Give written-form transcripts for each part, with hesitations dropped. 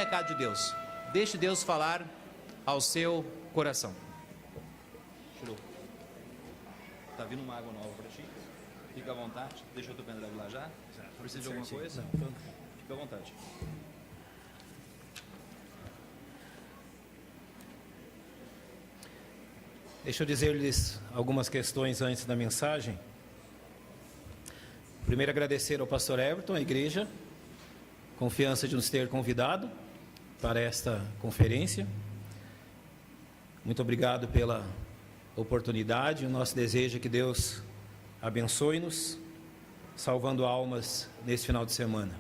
recado de Deus. Deixe Deus falar ao seu coração. Tirou. Tá vindo uma água nova para ti? Fica à vontade. Deixa o teu pendrive lá já. Precisa de alguma coisa? Fica à vontade. Deixa eu dizer-lhes algumas questões antes da mensagem. Primeiro, agradecer ao pastor Everton, à igreja, confiança de nos ter convidado para esta conferência. Muito obrigado pela oportunidade. O nosso desejo é que Deus abençoe-nos, salvando almas nesse final de semana.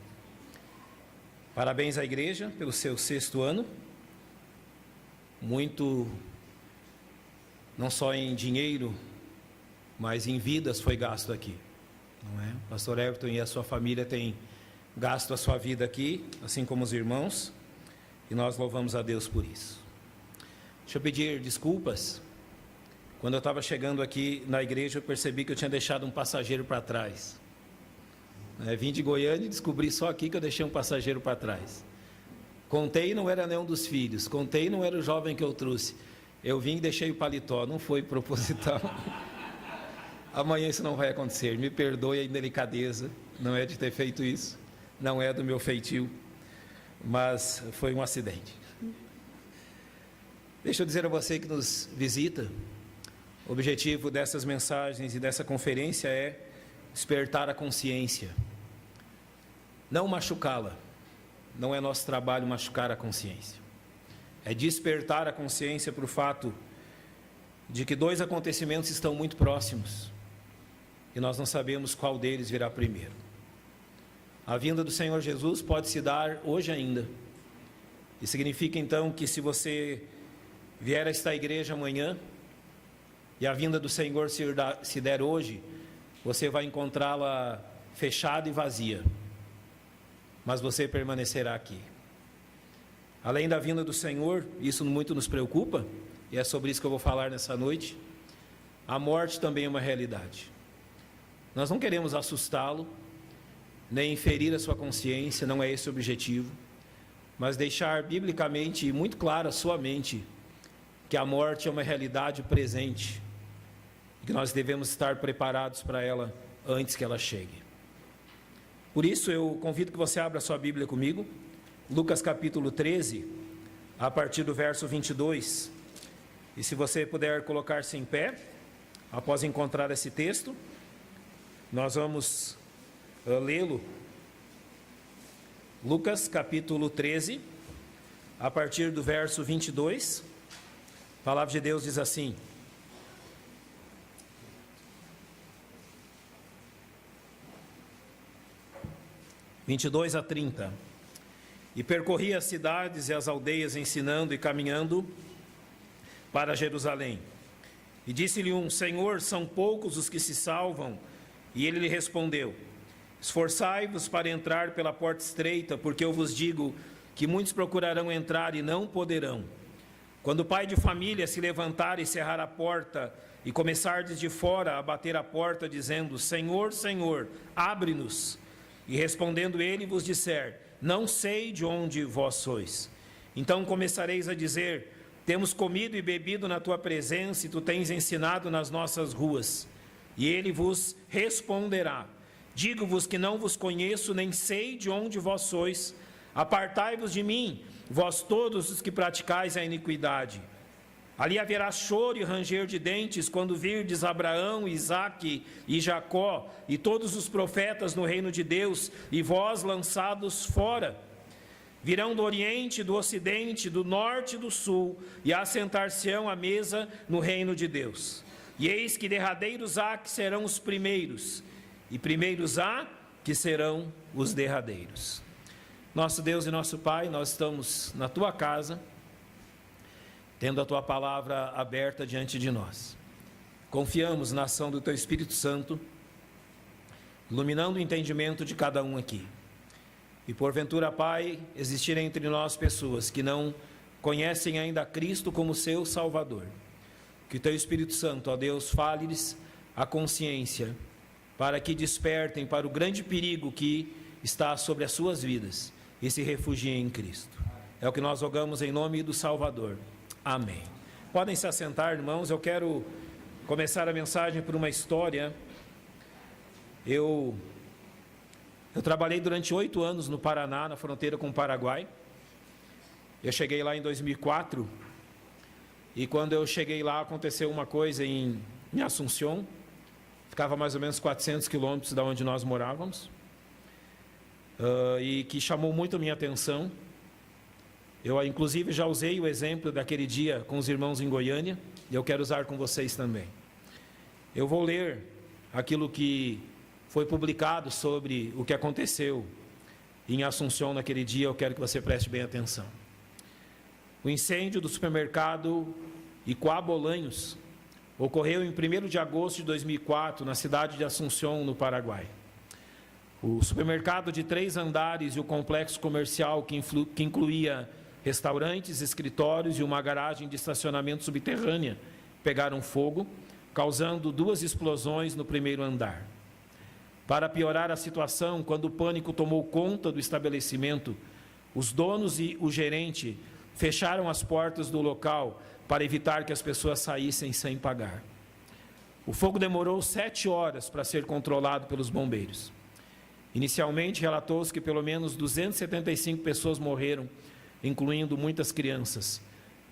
Parabéns à igreja pelo seu 6º ano. Muito, não só em dinheiro, mas em vidas foi gasto aqui, não é? O pastor Everton e a sua família têm gasto a sua vida aqui, assim como os irmãos, e nós louvamos a Deus por isso. Deixa eu pedir desculpas. Quando eu estava chegando aqui na igreja, eu percebi que eu tinha deixado um passageiro para trás. Vim de Goiânia e descobri só aqui que eu deixei um passageiro para trás. Contei, não era nenhum dos filhos. Contei, não era o jovem que eu trouxe. Eu vim e deixei o paletó, não foi proposital. Amanhã isso não vai acontecer. Me perdoe a indelicadeza, não é de ter feito isso. Não é do meu feitio, mas foi um acidente. Deixa eu dizer a você que nos visita, o objetivo dessas mensagens e dessa conferência é despertar a consciência, não machucá-la. Não é nosso trabalho machucar a consciência. É despertar a consciência para o fato de que 2 acontecimentos estão muito próximos e nós não sabemos qual deles virá primeiro. A vinda do Senhor Jesus pode se dar hoje ainda. E significa então que se você vier a esta igreja amanhã e a vinda do Senhor se der hoje, você vai encontrá-la fechada e vazia. Mas você permanecerá aqui. Além da vinda do Senhor, isso muito nos preocupa, e é sobre isso que eu vou falar nessa noite. A morte também é uma realidade. Nós não queremos assustá-lo, nem ferir a sua consciência, não é esse o objetivo, mas deixar biblicamente muito claro a sua mente que a morte é uma realidade presente e que nós devemos estar preparados para ela antes que ela chegue. Por isso eu convido que você abra a sua Bíblia comigo, Lucas capítulo 13, a partir do verso 22, e se você puder colocar-se em pé, após encontrar esse texto, nós vamos lê-lo. Lucas capítulo 13, a partir do verso 22, a palavra de Deus diz assim: (22 a 30) E percorria as cidades e as aldeias, ensinando e caminhando para Jerusalém. E disse-lhe um: Senhor, são poucos os que se salvam? E ele lhe respondeu: Esforçai-vos para entrar pela porta estreita, porque eu vos digo que muitos procurarão entrar e não poderão. Quando o pai de família se levantar e cerrar a porta, e começardes de fora a bater a porta, dizendo: Senhor, Senhor, abre-nos. E respondendo ele vos disser: Não sei de onde vós sois. Então começareis a dizer: Temos comido e bebido na tua presença, e tu tens ensinado nas nossas ruas. E ele vos responderá: Digo-vos que não vos conheço, nem sei de onde vós sois. Apartai-vos de mim, vós todos os que praticais a iniquidade. Ali haverá choro e ranger de dentes, quando virdes Abraão, Isaque e Jacó, e todos os profetas no reino de Deus, e vós lançados fora. Virão do oriente, do ocidente, do norte e do sul, e assentar-se-ão à mesa no reino de Deus. E eis que derradeiros há que serão os primeiros, e primeiros há que serão os derradeiros. Nosso Deus e nosso Pai, nós estamos na Tua casa, tendo a Tua palavra aberta diante de nós. Confiamos na ação do Teu Espírito Santo, iluminando o entendimento de cada um aqui. E porventura, Pai, existirem entre nós pessoas que não conhecem ainda a Cristo como seu Salvador. Que o Teu Espírito Santo, ó Deus, fale-lhes a consciência, para que despertem para o grande perigo que está sobre as suas vidas e se refugiem em Cristo. É o que nós rogamos em nome do Salvador. Amém. Podem se assentar, irmãos. Eu quero começar a mensagem por uma história. Eu trabalhei durante 8 anos no Paraná, na fronteira com o Paraguai. Eu cheguei lá em 2004. E quando eu cheguei lá, aconteceu uma coisa em Assunção. Ficava mais ou menos 400 quilômetros da onde nós morávamos. E que chamou muito a minha atenção. Eu, inclusive, já usei o exemplo daquele dia com os irmãos em Goiânia, e eu quero usar com vocês também. Eu vou ler aquilo que foi publicado sobre o que aconteceu em Assunção naquele dia, eu quero que você preste bem atenção. O incêndio do supermercado Iquá Bolanhos ocorreu em 1º de agosto de 2004, na cidade de Assunção, no Paraguai. O supermercado de 3 andares e o complexo comercial que incluía restaurantes, escritórios e uma garagem de estacionamento subterrânea pegaram fogo, causando 2 explosões no 1º andar. Para piorar a situação, quando o pânico tomou conta do estabelecimento, os donos e o gerente fecharam as portas do local para evitar que as pessoas saíssem sem pagar. O fogo demorou 7 horas para ser controlado pelos bombeiros. Inicialmente, relatou-se que pelo menos 275 pessoas morreram, incluindo muitas crianças.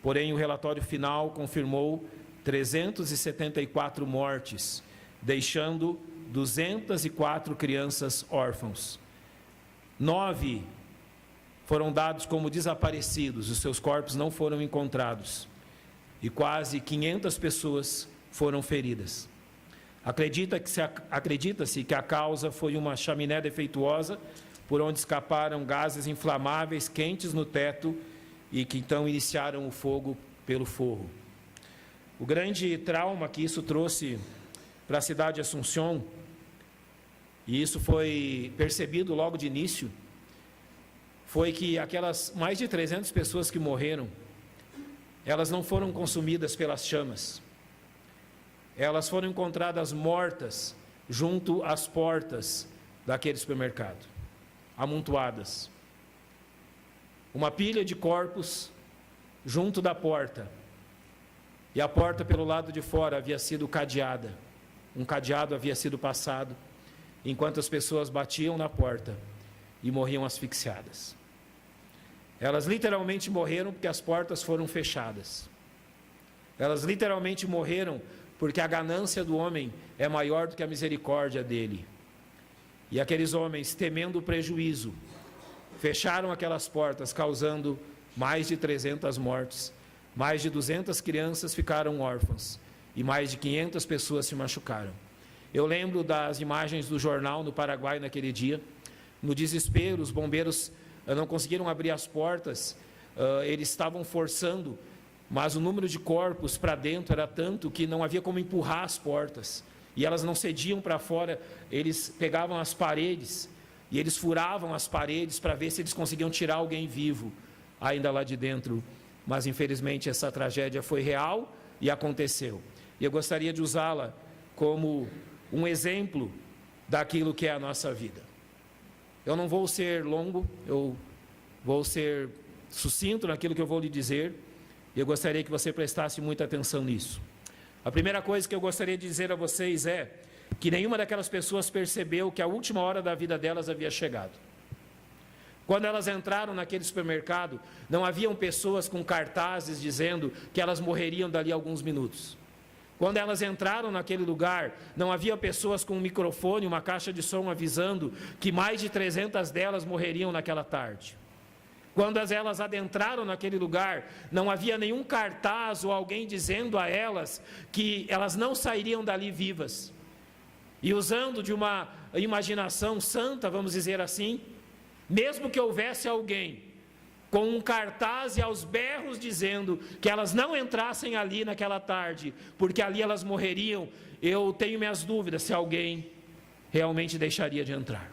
Porém, o relatório final confirmou 374 mortes, deixando 204 crianças órfãos. 9 foram dados como desaparecidos, os seus corpos não foram encontrados. E quase 500 pessoas foram feridas. Acredita-se que a causa foi uma chaminé defeituosa, por onde escaparam gases inflamáveis quentes no teto e que então iniciaram o fogo pelo forro. O grande trauma que isso trouxe para a cidade de Assunção, e isso foi percebido logo de início, foi que aquelas mais de 300 pessoas que morreram, elas não foram consumidas pelas chamas. Elas foram encontradas mortas junto às portas daquele supermercado, amontoadas. Uma pilha de corpos junto da porta. E a porta pelo lado de fora havia sido cadeada. Um cadeado havia sido passado, enquanto as pessoas batiam na porta e morriam asfixiadas. Elas literalmente morreram porque as portas foram fechadas. Elas literalmente morreram porque a ganância do homem é maior do que a misericórdia dele. E aqueles homens, temendo o prejuízo, fecharam aquelas portas, causando mais de 300 mortes. Mais de 200 crianças ficaram órfãs e mais de 500 pessoas se machucaram. Eu lembro das imagens do jornal no Paraguai naquele dia. No desespero, os bombeiros não conseguiram abrir as portas, eles estavam forçando, mas o número de corpos para dentro era tanto que não havia como empurrar as portas. E elas não cediam para fora, eles pegavam as paredes e eles furavam as paredes para ver se eles conseguiam tirar alguém vivo ainda lá de dentro. Mas infelizmente essa tragédia foi real e aconteceu. E eu gostaria de usá-la como um exemplo daquilo que é a nossa vida. Eu não vou ser longo, eu vou ser sucinto naquilo que eu vou lhe dizer. E eu gostaria que você prestasse muita atenção nisso. A primeira coisa que eu gostaria de dizer a vocês é que nenhuma daquelas pessoas percebeu que a última hora da vida delas havia chegado. Quando elas entraram naquele supermercado, não haviam pessoas com cartazes dizendo que elas morreriam dali a alguns minutos. Quando elas entraram naquele lugar, não havia pessoas com um microfone, uma caixa de som avisando que mais de 300 delas morreriam naquela tarde. Quando elas adentraram naquele lugar, não havia nenhum cartaz ou alguém dizendo a elas que elas não sairiam dali vivas. E usando de uma imaginação santa, vamos dizer assim, mesmo que houvesse alguém com um cartaz e aos berros dizendo que elas não entrassem ali naquela tarde, porque ali elas morreriam, eu tenho minhas dúvidas se alguém realmente deixaria de entrar.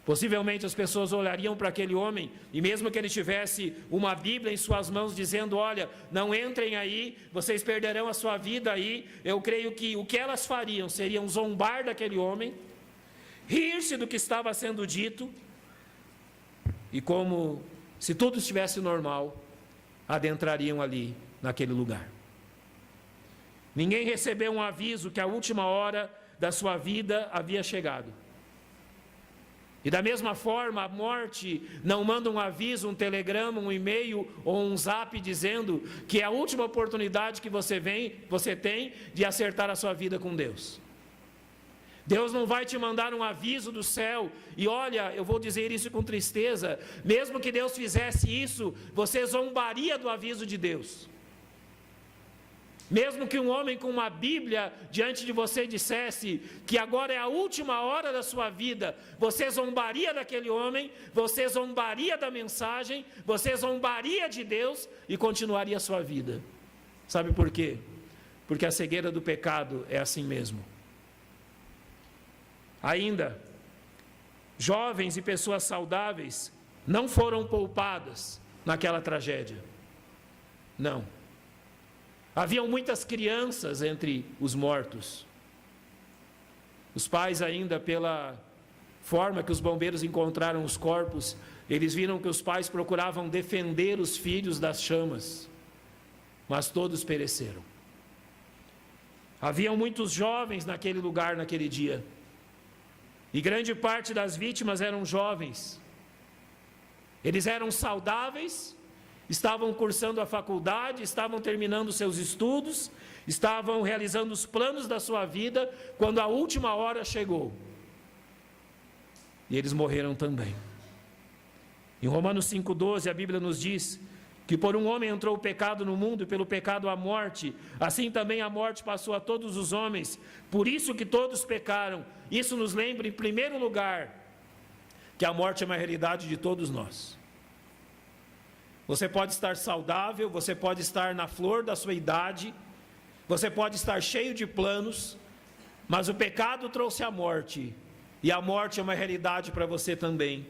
Possivelmente as pessoas olhariam para aquele homem, e mesmo que ele tivesse uma Bíblia em suas mãos dizendo, olha, não entrem aí, vocês perderão a sua vida aí, eu creio que o que elas fariam seriam zombar daquele homem, rir-se do que estava sendo dito, e como se tudo estivesse normal, adentrariam ali, naquele lugar. Ninguém recebeu um aviso que a última hora da sua vida havia chegado. E da mesma forma, a morte não manda um aviso, um telegrama, um e-mail ou um zap dizendo que é a última oportunidade que você tem de acertar a sua vida com Deus. Deus não vai te mandar um aviso do céu, e olha, eu vou dizer isso com tristeza, mesmo que Deus fizesse isso, você zombaria do aviso de Deus. Mesmo que um homem com uma Bíblia diante de você dissesse que agora é a última hora da sua vida, você zombaria daquele homem, você zombaria da mensagem, você zombaria de Deus e continuaria a sua vida. Sabe por quê? Porque a cegueira do pecado é assim mesmo. Ainda, jovens e pessoas saudáveis não foram poupadas naquela tragédia. Não. Haviam muitas crianças entre os mortos. Os pais, ainda pela forma que os bombeiros encontraram os corpos, eles viram que os pais procuravam defender os filhos das chamas, mas todos pereceram. Haviam muitos jovens naquele lugar, naquele dia, e grande parte das vítimas eram jovens. Eles eram saudáveis, estavam cursando a faculdade, estavam terminando seus estudos, estavam realizando os planos da sua vida, quando a última hora chegou. E eles morreram também. Em Romanos 5,12, a Bíblia nos diz que por um homem entrou o pecado no mundo, e pelo pecado a morte, assim também a morte passou a todos os homens, por isso que todos pecaram. Isso nos lembra, em primeiro lugar, que a morte é uma realidade de todos nós. Você pode estar saudável, você pode estar na flor da sua idade, você pode estar cheio de planos, mas o pecado trouxe a morte, e a morte é uma realidade para você também.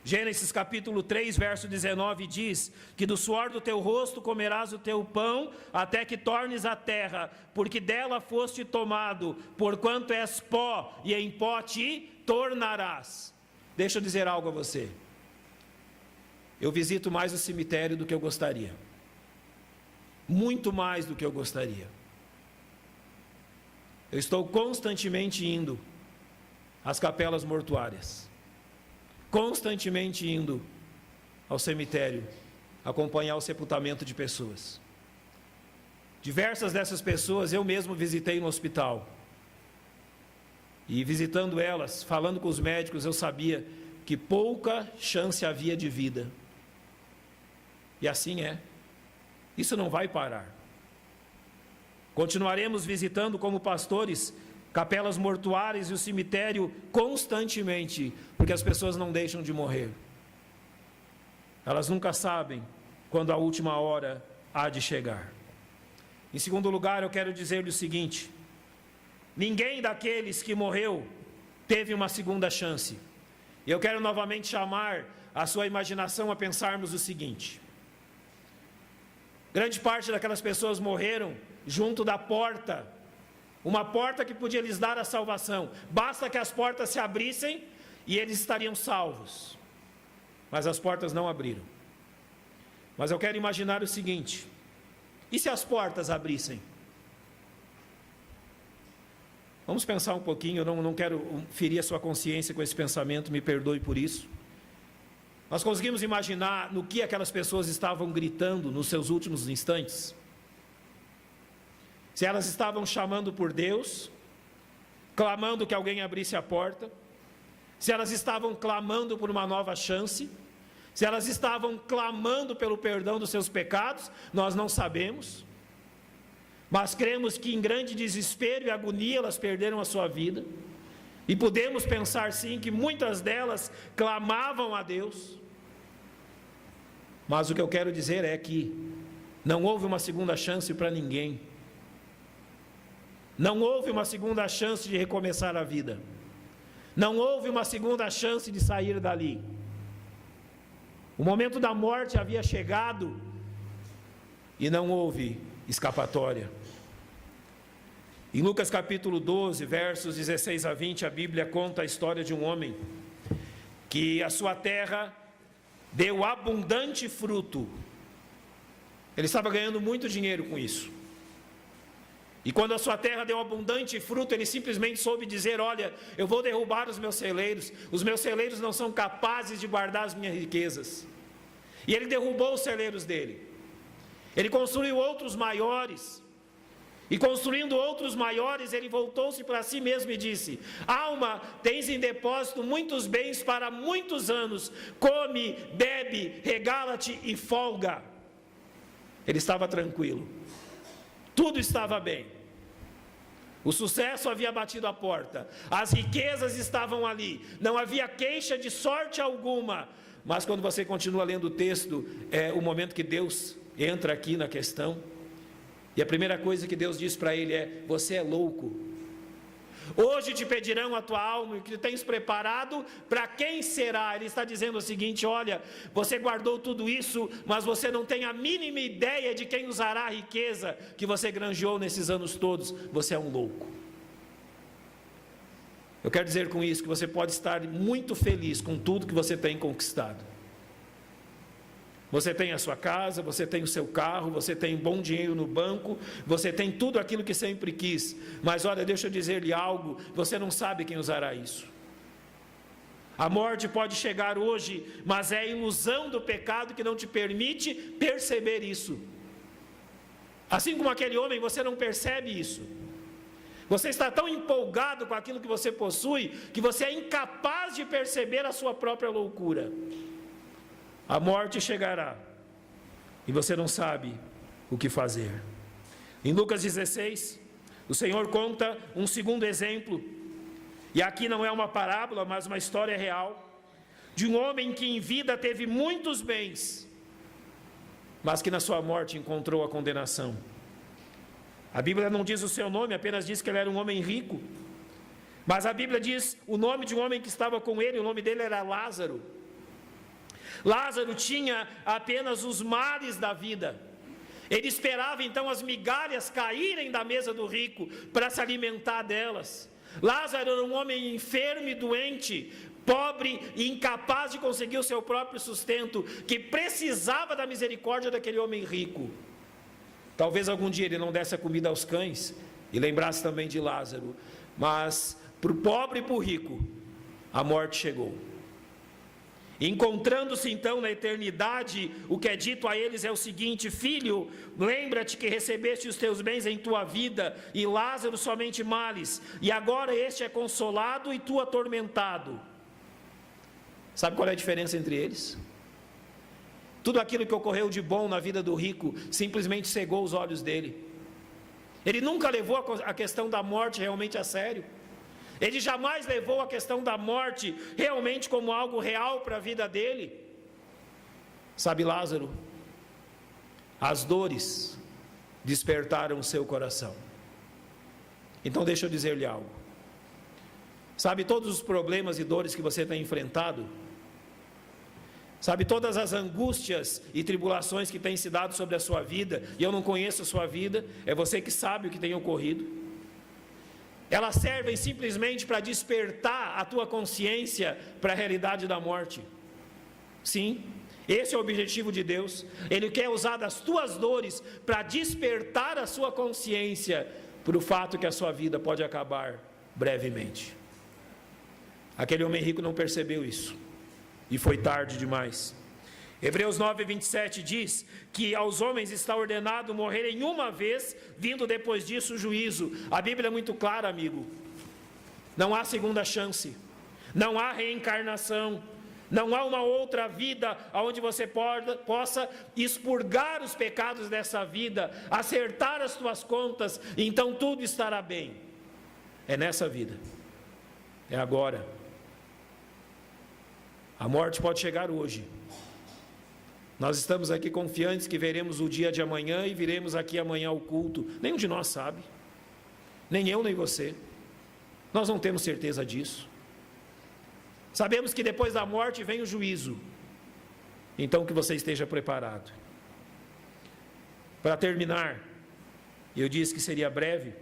Gênesis capítulo 3, verso 19 diz que do suor do teu rosto comerás o teu pão, até que tornes a terra, porque dela foste tomado, porquanto és pó, e em pó te tornarás. Deixa eu dizer algo a você. Eu visito mais o cemitério do que eu gostaria. Muito mais do que eu gostaria. Eu estou constantemente indo às capelas mortuárias. Constantemente indo ao cemitério, acompanhar o sepultamento de pessoas. Diversas dessas pessoas eu mesmo visitei no hospital. E visitando elas, falando com os médicos, eu sabia que pouca chance havia de vida. E assim é. Isso não vai parar. Continuaremos visitando como pastores capelas mortuárias e o cemitério constantemente, porque as pessoas não deixam de morrer. Elas nunca sabem quando a última hora há de chegar. Em segundo lugar, eu quero dizer-lhe o seguinte: ninguém daqueles que morreu teve uma segunda chance. Eu quero novamente chamar a sua imaginação a pensarmos o seguinte: grande parte daquelas pessoas morreram junto da porta, uma porta que podia lhes dar a salvação. Basta que as portas se abrissem e eles estariam salvos. Mas as portas não abriram. Mas eu quero imaginar o seguinte: e se as portas abrissem? Vamos pensar um pouquinho, eu não quero ferir a sua consciência com esse pensamento, me perdoe por isso. Nós conseguimos imaginar no que aquelas pessoas estavam gritando nos seus últimos instantes? Se elas estavam chamando por Deus, clamando que alguém abrisse a porta, se elas estavam clamando por uma nova chance, se elas estavam clamando pelo perdão dos seus pecados, nós não sabemos. Mas cremos que em grande desespero e agonia elas perderam a sua vida. E podemos pensar sim que muitas delas clamavam a Deus. Mas o que eu quero dizer é que não houve uma segunda chance para ninguém. Não houve uma segunda chance de recomeçar a vida. Não houve uma segunda chance de sair dali. O momento da morte havia chegado e não houve escapatória. Em Lucas capítulo 12, versos 16 a 20, a Bíblia conta a história de um homem que a sua terra deu abundante fruto. Ele estava ganhando muito dinheiro com isso. E quando a sua terra deu abundante fruto, ele simplesmente soube dizer: olha, eu vou derrubar os meus celeiros não são capazes de guardar as minhas riquezas. E ele derrubou os celeiros dele. Ele construiu outros maiores. E construindo outros maiores, ele voltou-se para si mesmo e disse: alma, tens em depósito muitos bens para muitos anos, come, bebe, regala-te e folga. Ele estava tranquilo, tudo estava bem, o sucesso havia batido a porta, as riquezas estavam ali, não havia queixa de sorte alguma. Mas quando você continua lendo o texto, é o momento que Deus entra aqui na questão. E a primeira coisa que Deus diz para ele é: você é louco. Hoje te pedirão a tua alma, e o que tens preparado, para quem será? Ele está dizendo o seguinte: olha, você guardou tudo isso, mas você não tem a mínima ideia de quem usará a riqueza que você granjeou nesses anos todos. Você é um louco. Eu quero dizer com isso que você pode estar muito feliz com tudo que você tem conquistado. Você tem a sua casa, você tem o seu carro, você tem bom dinheiro no banco, você tem tudo aquilo que sempre quis. Mas olha, deixa eu dizer-lhe algo: você não sabe quem usará isso. A morte pode chegar hoje, mas é a ilusão do pecado que não te permite perceber isso. Assim como aquele homem, você não percebe isso. Você está tão empolgado com aquilo que você possui, que você é incapaz de perceber a sua própria loucura. A morte chegará e você não sabe o que fazer. Em Lucas 16, o Senhor conta um segundo exemplo, e aqui não é uma parábola, mas uma história real, de um homem que em vida teve muitos bens, mas que na sua morte encontrou a condenação. A Bíblia não diz o seu nome, apenas diz que ele era um homem rico, mas a Bíblia diz o nome de um homem que estava com ele, o nome dele era Lázaro. Lázaro tinha apenas os males da vida. Ele esperava então as migalhas caírem da mesa do rico para se alimentar delas. Lázaro era um homem enfermo e doente, pobre e incapaz de conseguir o seu próprio sustento, que precisava da misericórdia daquele homem rico. Talvez algum dia ele não desse a comida aos cães e lembrasse também de Lázaro, mas para o pobre e para o rico, a morte chegou. Encontrando-se então na eternidade, o que é dito a eles é o seguinte: filho, lembra-te que recebeste os teus bens em tua vida, e Lázaro somente males, e agora este é consolado e tu atormentado. Sabe qual é a diferença entre eles? Tudo aquilo que ocorreu de bom na vida do rico simplesmente cegou os olhos dele. Ele nunca levou a questão da morte realmente a sério. Ele jamais levou a questão da morte realmente como algo real para a vida dele. Sabe, Lázaro, as dores despertaram o seu coração. Então deixa eu dizer-lhe algo. Sabe, todos os problemas e dores que você tem enfrentado, sabe, todas as angústias e tribulações que têm se dado sobre a sua vida, e eu não conheço a sua vida, é você que sabe o que tem ocorrido. Elas servem simplesmente para despertar a tua consciência para a realidade da morte. Sim, esse é o objetivo de Deus. Ele quer usar das tuas dores para despertar a sua consciência para o fato que a sua vida pode acabar brevemente. Aquele homem rico não percebeu isso, e foi tarde demais. Hebreus 9:27 diz que aos homens está ordenado morrerem uma vez, vindo depois disso o juízo. A Bíblia é muito clara, amigo. Não há segunda chance, não há reencarnação, não há uma outra vida onde você possa expurgar os pecados dessa vida, acertar as tuas contas, então tudo estará bem. É nessa vida, é agora. A morte pode chegar hoje. Nós estamos aqui confiantes que veremos o dia de amanhã e viremos aqui amanhã ao culto. Nenhum de nós sabe, nem eu nem você. Nós não temos certeza disso. Sabemos que depois da morte vem o juízo. Então que você esteja preparado. Para terminar, eu disse que seria breve,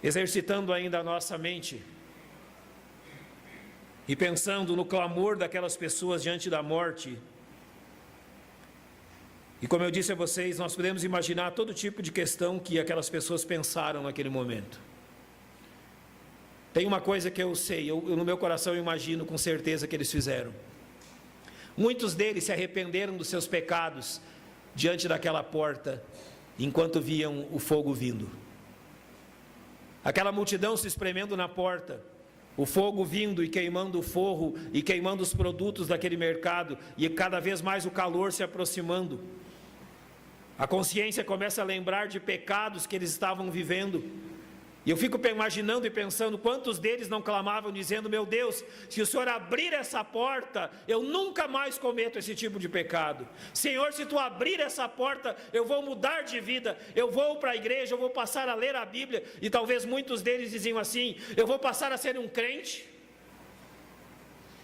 exercitando ainda a nossa mente e pensando no clamor daquelas pessoas diante da morte. E como eu disse a vocês, nós podemos imaginar todo tipo de questão que aquelas pessoas pensaram naquele momento. Tem uma coisa que eu sei, eu no meu coração eu imagino com certeza que eles fizeram. Muitos deles se arrependeram dos seus pecados diante daquela porta, enquanto viam o fogo vindo. Aquela multidão se espremendo na porta, o fogo vindo e queimando o forro e queimando os produtos daquele mercado, e cada vez mais o calor se aproximando. A consciência começa a lembrar de pecados que eles estavam vivendo. E eu fico imaginando e pensando quantos deles não clamavam dizendo: meu Deus, se o Senhor abrir essa porta, eu nunca mais cometo esse tipo de pecado. Senhor, se tu abrir essa porta, eu vou mudar de vida, eu vou para a igreja, eu vou passar a ler a Bíblia. E talvez muitos deles diziam assim: eu vou passar a ser um crente,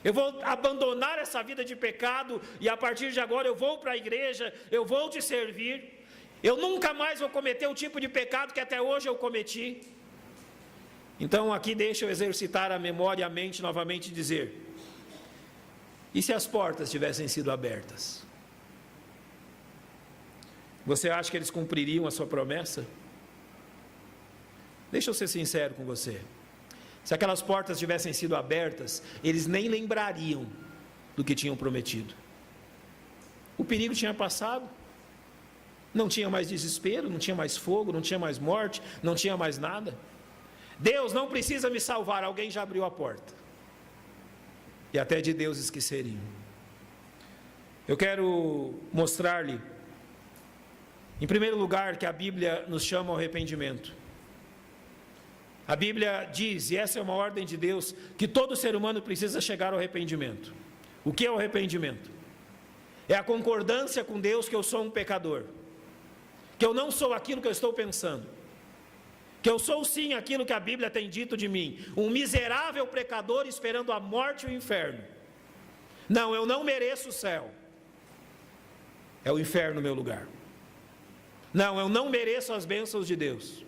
eu vou abandonar essa vida de pecado e a partir de agora eu vou para a igreja, eu vou te servir, eu nunca mais vou cometer o tipo de pecado que até hoje eu cometi. Então aqui deixa eu exercitar a memória e a mente novamente e dizer: e se as portas tivessem sido abertas? Você acha que eles cumpririam a sua promessa? Deixa eu ser sincero com você. Se aquelas portas tivessem sido abertas, eles nem lembrariam do que tinham prometido. O perigo tinha passado. Não tinha mais desespero, não tinha mais fogo, não tinha mais morte, não tinha mais nada. Deus não precisa me salvar, alguém já abriu a porta. E até de Deus esqueceriam. Eu quero mostrar-lhe, em primeiro lugar, que a Bíblia nos chama ao arrependimento. A Bíblia diz, e essa é uma ordem de Deus, que todo ser humano precisa chegar ao arrependimento. O que é o arrependimento? É a concordância com Deus que eu sou um pecador, que eu não sou aquilo que eu estou pensando, que eu sou sim aquilo que a Bíblia tem dito de mim, um miserável pecador esperando a morte e o inferno. Não, eu não mereço o céu, é o inferno o meu lugar. Não, eu não mereço as bênçãos de Deus.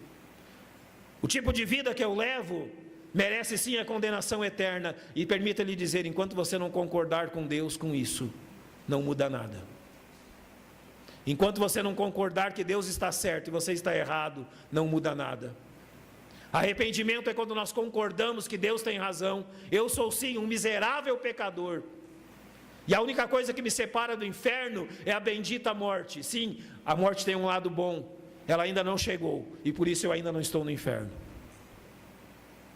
O tipo de vida que eu levo merece sim a condenação eterna. E permita-lhe dizer, enquanto você não concordar com Deus com isso, não muda nada. Enquanto você não concordar que Deus está certo e você está errado, não muda nada. Arrependimento é quando nós concordamos que Deus tem razão. Eu sou sim um miserável pecador, e a única coisa que me separa do inferno é a bendita morte. Sim, a morte tem um lado bom, ela ainda não chegou, e por isso eu ainda não estou no inferno.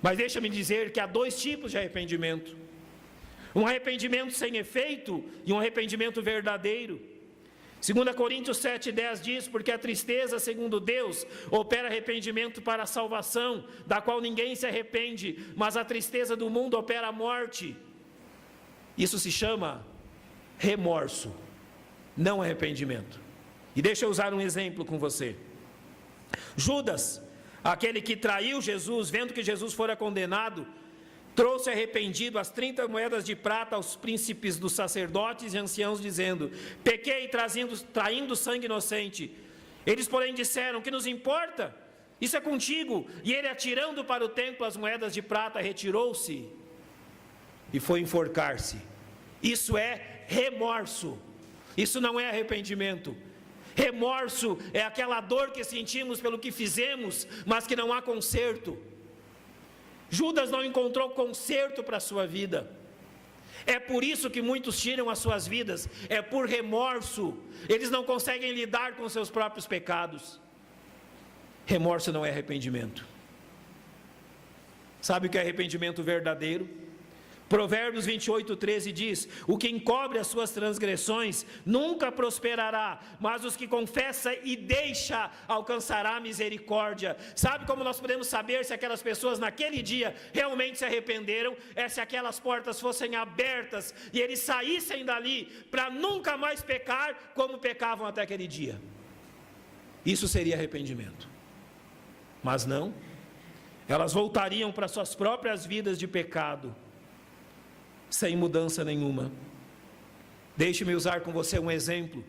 Mas deixa-me dizer que há dois tipos de arrependimento: um arrependimento sem efeito e um arrependimento verdadeiro. 2 Coríntios 7,10 diz: porque a tristeza, segundo Deus, opera arrependimento para a salvação, da qual ninguém se arrepende, mas a tristeza do mundo opera a morte. Isso se chama remorso, não arrependimento. E deixa eu usar um exemplo com você. Judas, aquele que traiu Jesus, vendo que Jesus fora condenado, trouxe arrependido as 30 moedas de prata aos príncipes dos sacerdotes e anciãos, dizendo: pequei traindo sangue inocente. Eles, porém, disseram: que nos importa? Isso é contigo. E ele, atirando para o templo as moedas de prata, retirou-se e foi enforcar-se. Isso é remorso. Isso não é arrependimento. Remorso é aquela dor que sentimos pelo que fizemos, mas que não há conserto. Judas não encontrou conserto para a sua vida. É por isso que muitos tiram as suas vidas, é por remorso. Eles não conseguem lidar com seus próprios pecados. Remorso não é arrependimento. Sabe o que é arrependimento verdadeiro? Provérbios 28:13 diz: o que encobre as suas transgressões nunca prosperará, mas os que confessa e deixa alcançará misericórdia. Sabe como nós podemos saber se aquelas pessoas naquele dia realmente se arrependeram? É se aquelas portas fossem abertas e eles saíssem dali para nunca mais pecar como pecavam até aquele dia. Isso seria arrependimento. Mas não, elas voltariam para suas próprias vidas de pecado, sem mudança nenhuma. Deixe-me usar com você um exemplo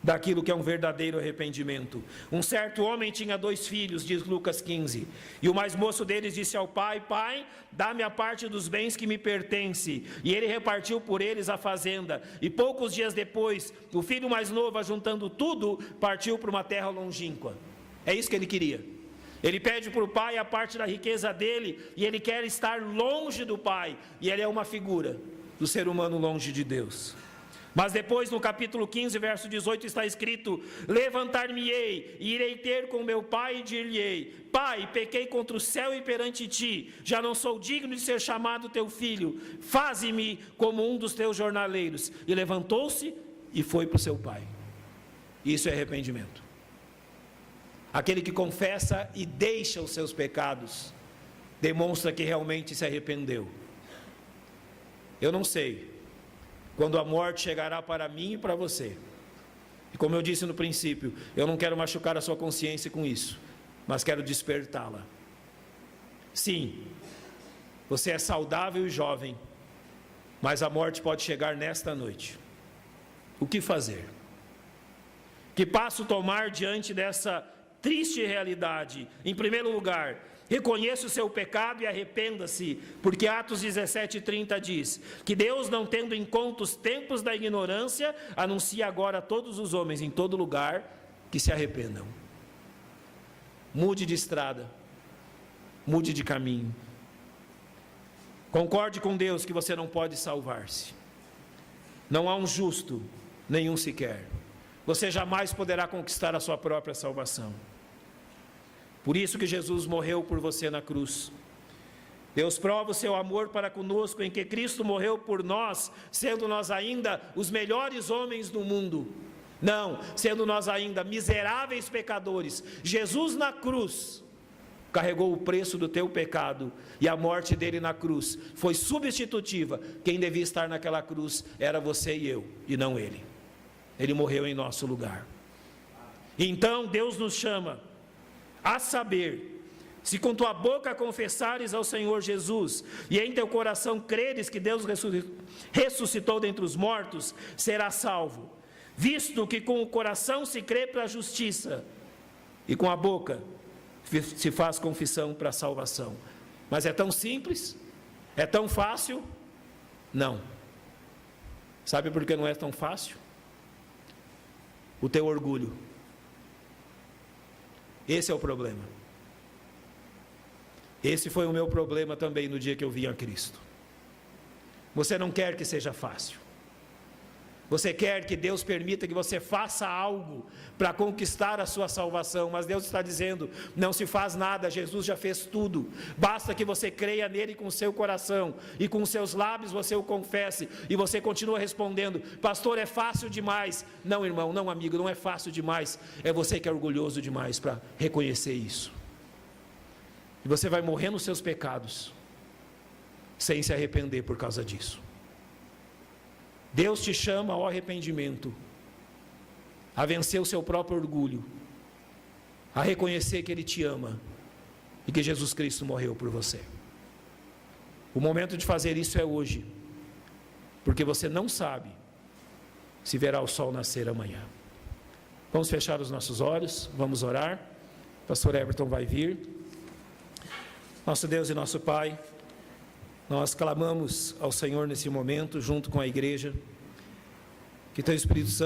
daquilo que é um verdadeiro arrependimento. Um certo homem tinha 2 filhos, diz Lucas 15, e o mais moço deles disse ao pai: Pai, dá-me a parte dos bens que me pertence. E ele repartiu por eles a fazenda, e poucos dias depois, o filho mais novo, ajuntando tudo, partiu para uma terra longínqua. É isso que ele queria. Ele pede para o pai a parte da riqueza dele, e ele quer estar longe do pai, e ele é uma figura do ser humano longe de Deus. Mas depois, no capítulo 15, verso 18, está escrito: levantar-me-ei, e irei ter com meu pai, e dir-lhe-ei: Pai, pequei contra o céu e perante ti, já não sou digno de ser chamado teu filho, faze-me como um dos teus jornaleiros. E levantou-se e foi para o seu pai. Isso é arrependimento. Aquele que confessa e deixa os seus pecados, demonstra que realmente se arrependeu. Eu não sei quando a morte chegará para mim e para você. E como eu disse no princípio, eu não quero machucar a sua consciência com isso, mas quero despertá-la. Sim, você é saudável e jovem, mas a morte pode chegar nesta noite. O que fazer? Que passo tomar diante dessa triste realidade? Em primeiro lugar, reconheça o seu pecado e arrependa-se, porque Atos 17:30 diz que Deus, não tendo em conta os tempos da ignorância, anuncia agora a todos os homens em todo lugar que se arrependam. Mude de estrada, mude de caminho. Concorde com Deus que você não pode salvar-se. Não há um justo, nenhum sequer. Você jamais poderá conquistar a sua própria salvação. Por isso que Jesus morreu por você na cruz. Deus prova o seu amor para conosco em que Cristo morreu por nós, sendo nós ainda os melhores homens do mundo. Não, sendo nós ainda miseráveis pecadores. Jesus na cruz carregou o preço do teu pecado, e a morte dele na cruz foi substitutiva. Quem devia estar naquela cruz era você e eu, e não ele. Ele morreu em nosso lugar. Então Deus nos chama a saber: se com tua boca confessares ao Senhor Jesus, e em teu coração creres que Deus ressuscitou dentre os mortos, serás salvo. Visto que com o coração se crê para a justiça, e com a boca se faz confissão para a salvação. Mas é tão simples? É tão fácil? Não. Sabe por que não é tão fácil? O teu orgulho. Esse é o problema. Esse foi o meu problema também no dia que eu vim a Cristo. Você não quer que seja fácil. Você quer que Deus permita que você faça algo para conquistar a sua salvação, mas Deus está dizendo: não se faz nada, Jesus já fez tudo. Basta que você creia nele com o seu coração e com os seus lábios você o confesse, e você continua respondendo: pastor, é fácil demais. Não, irmão, não, amigo, não é fácil demais. É você que é orgulhoso demais para reconhecer isso. E você vai morrer nos seus pecados sem se arrepender por causa disso. Deus te chama ao arrependimento, a vencer o seu próprio orgulho, a reconhecer que Ele te ama e que Jesus Cristo morreu por você. O momento de fazer isso é hoje, porque você não sabe se verá o sol nascer amanhã. Vamos fechar os nossos olhos, vamos orar. O pastor Everton vai vir. Nosso Deus e nosso Pai, nós clamamos ao Senhor nesse momento, junto com a igreja, que Teu Espírito Santo